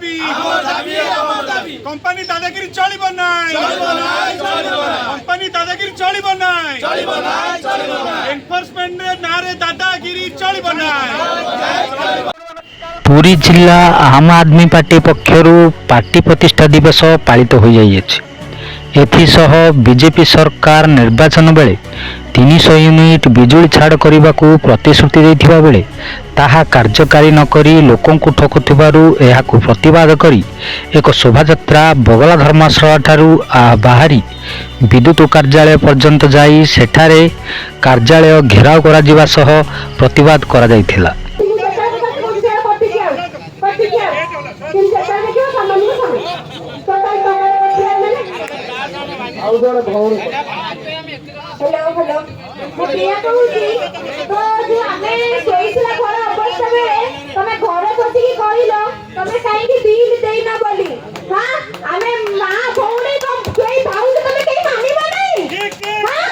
দাবি কোম্পানি দাদাগিরি চলিব নাই কোম্পানি দাদাগিরি চলিব নাই এনফোর্সমেন্ট নারে দাদাগিরি চলিব নাই। पुरी जिला आम आदमी पार्टी पक्षर पार्टी प्रतिष्ठा दिवस पालित हो जाइए। एथिसह बीजेपी सरकार निर्वाचन बेले 300 यूनिट बिजुली छाड़ करने को प्रतिश्रुति देथिबा बेले ताहा कार्यकारी नकरी लोकंकु ठकुथिबारु एहाकु प्रतिवाद करी एक शोभायात्रा बगला धर्मशाला ठारू बाहरी विद्युत कार्यालय पर्यंत जाई सेठारे कार्यालय घेराव करा जिबा सह प्रतिवाद करा जायथिला। हेलो हेलो मु प्रिया कहूची तो जो आमे सोईसला घर अवस्था बेले तमे घर बसी की कहिलो तमे काई की बिल देई ना बोली। हां आमे मां भौणी तो केई भाउज तमे केई मानिबा नहीं। हां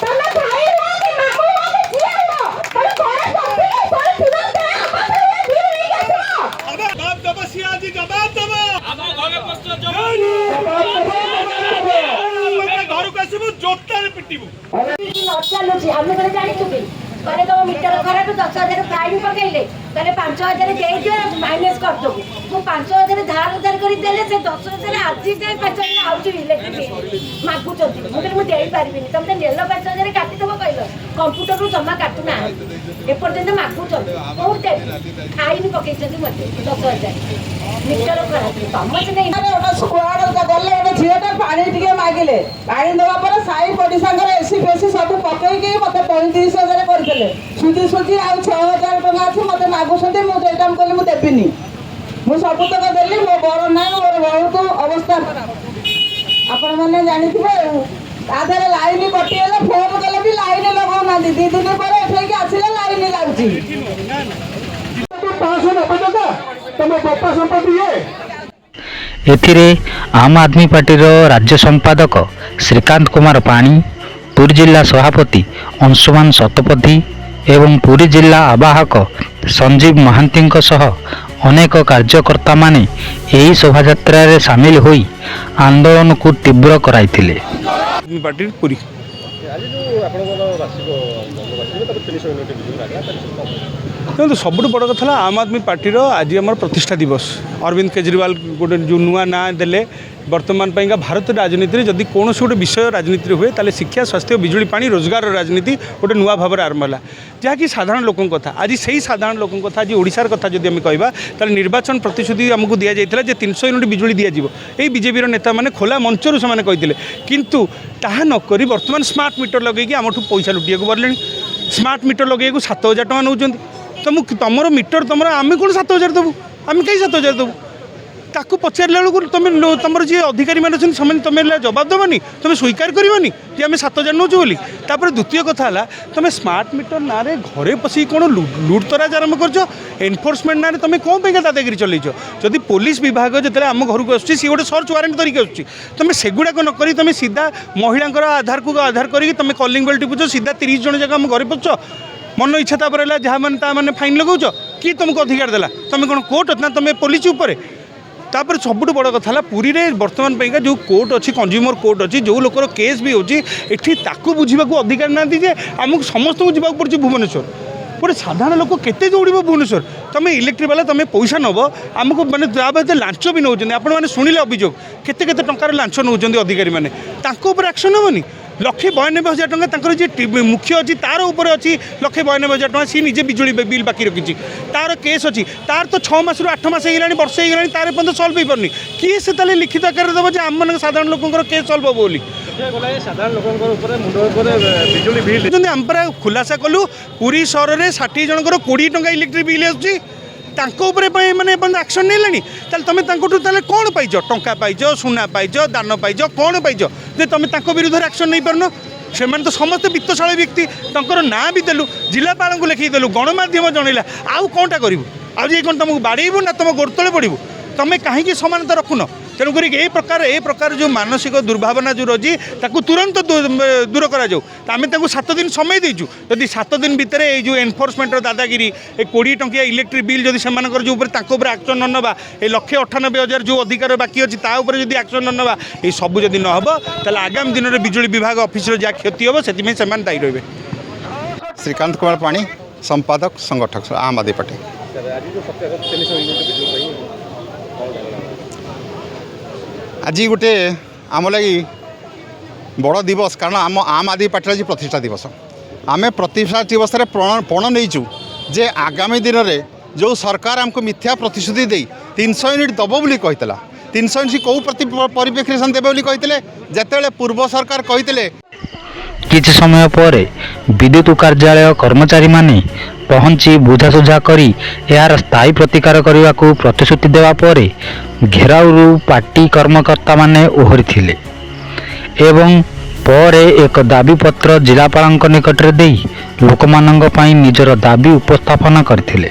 तमे भाई हो कि मामू हो कि जिया हो तमे घर बसी की कोई तुरंत हमरे बिल नहीं गछो। जवाब दबो सियाजी जवाब दबो हम घरे पस्तो जवाब घर को आसीबु जोतारे पिटिबु चलुची हम कने जानि तुबी करे तो मीटर खराब 10,000 प्राइम पकेले तने 5,000 दे दियो माइनस कर दबु मु 5,000 धार करी देले से 10,000 आजी दे 5,000 आउची इलेक्ट्रिक मागु चोती मु कने मु देई पारबिनी तमते नेलो 5,000 काटी दबो कहलो कंप्यूटर रु जमा काटू ना ए पर्यंत मागु चोती बहुत दे आईन पके चती मते 10,000 मीटर खराब समझ नहीं अरे ओटा स्क्वाड गले ओटा झिएटा पानी टिके मागिले पानी देवा पर साई पडी संगर एसी फेसी सब पकई के मते 35,000 करथिले सुधी सुधी आ 6,000 टका अछि मते मागुसते मु एटाम कहले मु देबिनी मु सब तक देली मो बर नाही मोर बहुत अवस्था आपण माने जानिथिबे आधार लाइन कटिएले फोन कले भी लाइन लगाउ ना दी दिन पर एठे के आछिले लाइन लागुची तो 590 टका तमे बापा संपत्ति है। एथिरे आम आदमी पार्टीर राज्य संपादक श्रीकांत कुमार पाणी, पुरी जिला सभापति अंशुमान शतपथी एवं पुरी जिला आवाहक संजीव महांती सह अनेक कार्यकर्ता माने एही शोभायात्रा रे शामिल होई आंदोलन को तीव्र कराइथिले। आदमी पार्टी पुरी देखो सब बड़ कथा आम आदमी पार्टी आज आम प्रतिष्ठा दिवस अरविंद केजरीवाल गोटे जो नुआ ना देले वर्तमान पाइंका भारत राजनीति जदि कौन गोटे विषय राजनीति हुए ताले शिक्षा स्वास्थ्य बिजुली पानी रोजगार राजनीति गोटे नुआ भाव आरंभ है जहाँकि साधारण लोक कथा आज से ही साधारण लोक कथा आज ओडिशार कथा जदि आम कहवा ताले निर्वाचन प्रतिश्रुति आमको दि जाइए 300 यूनिट बिजुली दिज्व यही बीजेपी नेता मैंने खोला मंचर से कहते किंतु ताहा नक बर्तमान स्मार्ट मीटर लगे आमठू पैसा लुटिया बढ़ले स्मार्ट मीटर लगे 7,000 टका नौ तुम मीटर तुम आम कौन 7,000 देवु आम कहीं 7,000 देवु ताकू पचारे बेलू तुम तुम जी अधिकारी मैंने तुम जवाब देवनी तुम स्वीकार करनी कि आम 7,000 नौ बोली द्वितीय कथा है तुम स्मार्ट मीटर ना घरे पशि कौन लुटतराज आरंभ कर एनफोर्समेंट ना तुम कौन पे दादागिरी चलैच जदि पुलिस विभाग जो आम घर को आसूँ सी गोटे सर्च वारंट तरीके आसूँ तुम सेगुड़ाक नक तुम सीधा महिला आधार को आधार करके तुम कलिंग बेल टिपुच सीधा 30 जन जगह आम घर पहुँच मन इच्छा तापर जहाँ मैंने फाइन लगाऊच कि तुमको अधिकार देला तुम कौन कोर्ट ना तुम पुलिस उपर तापर सबुठ बड़ कथा है पुरी रे वर्तमान पाइंका जो कोर्ट अच्छी कंज्यूमर कोर्ट अच्छी जो लोकर केस भी होची एठी ताकू बुझीबा को अधिकार ना जे आमको समस्त को जीवा पड़े भुवनेश्वर गोटे साधारण लोक केते दौड़ भुवनेश्वर तुम इलेक्ट्रिक वाला तुम पैसा नब आमको मैंने लांच भी नौ आपने शुणिले अभियोग केते केते टंकार लांच नौ अधिकारी मैंने एक्शन हेनी 192,000 टका जी मुख्य अच्छी तार उपर अच्छी 192,000 टका सी निजे बिजुली बिल बाकी रखी तार केस अच्छी तार तो 6 मास 8 मास हो वर्ष हो तार पर्यटन सल्व हो पारनी किए से लिखित आकार देव आम मान साधारण लोकर केस सल्व हम बोली आम पर खुलासा कलु पुरी सहर में 60 जनकर 20 टका इलेक्ट्रिक बिल आसूँ मैंने एक्शन नहीं तुम कौन पाइज टंका पाइज सुना पाइज दान पाइज कौन पाइज जे तुम विरुद्ध एक्शन नहीं पारन से तो समस्त वित्तशाली व्यक्ति तर ना भी देलु जिलापाल को लिखी देलु गणमाध्यम जनइला आउ कौनटा करू आज कौन तुमको बाड़ेबू ना तुम गोड़ तले पड़ू तुम कहीं समानता रखुन तेणुक ए प्रकार जो मानसिक दुर्भावना जो रही तुरंत दूर करा तो आम 7 दिन समय देचु जदि 7 दिन भितर जो एनफोर्समेंट दादागिरी 20 टंकिया इलेक्ट्रिक बिल जदि से जो एक्शन न नवा 1,98,000 जो अधिकार बाकी अच्छी जदि एक्शन न नवा ये सब जदि न हम ताले आगामी दिन में बिजुली विभाग ऑफिस जहाँ क्षति हम से दायी रहे। श्रीकांत कुमार पाणी संपादक संगठक आम आदमी पार्टी। आज गोटे आम लगी बड़ दिवस कारण आम आम आदमी पार्टी आज प्रतिष्ठा दिवस आम प्रतिष्ठा दिवस प्रण नहींचु जे आगामी दिन में जो सरकार आमको मिथ्या प्रतिश्रुति दे 300 यूनिट दब बोली कहला 300 यूनिट कौ परिप्रेक्षी देवे बोली कहते जिते पूर्व सरकार कहते। କିଛି ସମୟ ପରେ ବିଦ୍ୟୁତ କାର୍ଯ୍ୟାଳୟ କର୍ମଚାରୀମାନେ ପହଞ୍ଚି ବୁଝାସୁଝା କରି ଏହାର ସ୍ଥାୟୀ ପ୍ରତିକାର କରିବାକୁ ପ୍ରତିଶ୍ରୁତି ଦେବା ପରେ ଘେରାଉରୁ ପାର୍ଟି କର୍ମକର୍ତ୍ତାମାନେ ଓହରିଥିଲେ ଏବଂ ପରେ ଏକ ଦାବିପତ୍ର ଜିଲ୍ଲାପାଳଙ୍କ ନିକଟରେ ଦେଇ ଲୋକମାନଙ୍କ ପାଇଁ ନିଜର ଦାବି ଉପସ୍ଥାପନ କରିଥିଲେ।